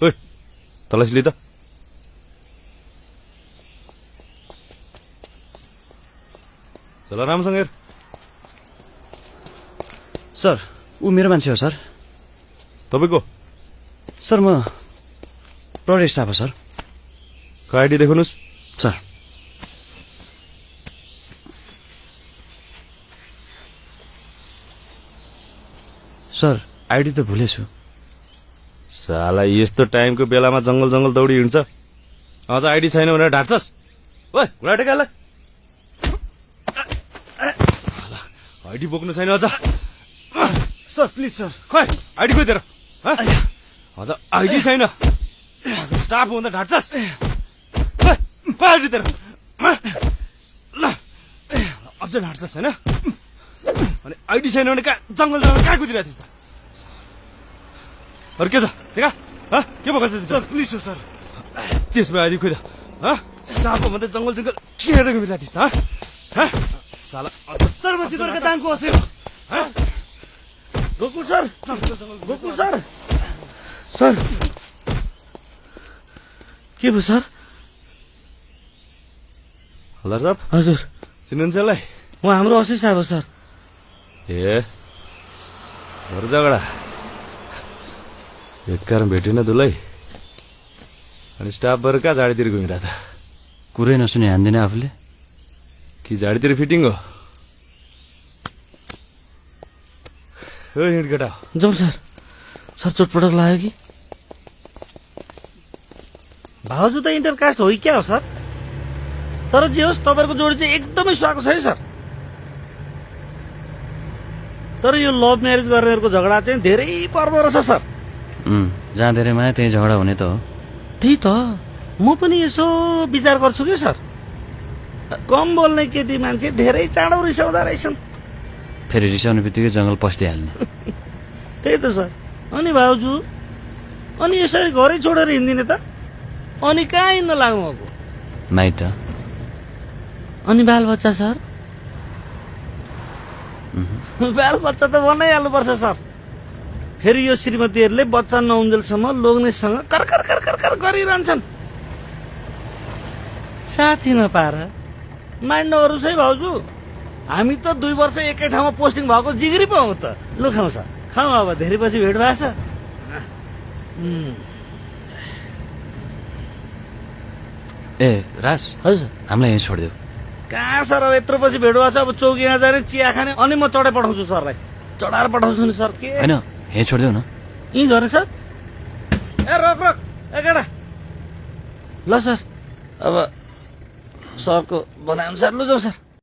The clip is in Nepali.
ओइ तलासी लि त चल राम्रोसँग हेर सर ऊ मेरो मान्छे हो सर तपाईँको सर म प्रहरी स्टाफ हो सर आइडी देखाउनुहोस् सर सर आइडी त भुलेछु साला यस्तो टाइमको बेलामा जंगल जंगल दौडी हिँड्छ अझ आइडी छैन भनेर ढाट्छस् ओइ घुँडा टेकालाई आइडी बोक्नु छैन अझ सर प्लिज सर खै आइडी खोइ तेरो अझ आइडी छैन अझ स्टाफ हुँदा ढाट्छस् आइडी तेरो ल अझ ढाट्छस् होइन अनि आइडी छैन भने कहाँ जंगल जंगल कहाँ कुदिरहेको थिएँ त अरू के छ देखा के भएको छ सर प्लिज हो सर त्यसमा आइडी खोइ त स्टाफ हो भन्दा जंगल जंगल के हेर्दै घुमिरहेको थिएँ त साला सर म चितवनका दाङको हँसे Gokul sir Gokul sir sir के भयो सर हल्दार साहब हजुर चिन्नुहुन्छ यसलाई म हाम्रो हँसे साहब हो सर ए घर झगडा एक कारण भेटेन दुलै अनि स्टाफ भएर कहाँ झाडीतिर घुमिरहेको त कुरै नसुने हान्दिनँ आफूले कि झाडीतिर फिटिङ हो हिँड केटा जाउँ सर सर चोटपटक लाग्यो कि भाउजू त इन्टरकास्ट हो कि क्या हो सर तर जे होस् तपाईँहरूको जोडी चाहिँ एकदमै सुहाएको छ है सर तर यो लभ म्यारेज गर्नेहरूको झगडा चाहिँ धेरै पर्दो रहेछ सर जहाँ धेरै माया त्यही झगडा हुने त हो त्यही त म पनि यसो विचार गर्छु कि सर कम बोल्ने केटी मान्छे धेरै चाँडो रिसाउँदा रहेछन् फेरि रिसाउने बित्तिकै जङ्गल पस्दिहाल्ने त्यही त सर अनि भाउजू अनि यसरी घरै छोडेर हिँड्दिने त अनि कहाँ हिँड्न लाग्नु भएको माइत अनि बालबच्चा सर बालबच्चा त बनाइहाल्नुपर्छ सर फेरि यो श्रीमतीहरूले बच्चा नहुन्जेलसम्म लोग्नेसँग कर कर कर कर कर गरिरहन्छन् साथी नपाएर माइन्ड नगर्नुहोस् है भाउजू हामी त 2 वर्ष एकै ठाउँमा पोस्टिङ भएको जिग्री पो हौ त लु खाउँ सर खाउँ अब धेरै पछि भेट भएको छ ए राज हजुर हामीलाई यहीँ छोडिदेऊ कहाँ सर अब यत्रो पछि भेट भएको छ अब चौकीमा जाने चिया खाने अनि म चढाइ पठाउँछु सरलाई चढाएर पठाउँछु नि सर के होइन यहीँ छोडिदेऊ न यहीँ झरे सर ए रोक रोक एघार ल सर अब सरको बनाइअनुसार लु जाउँ सर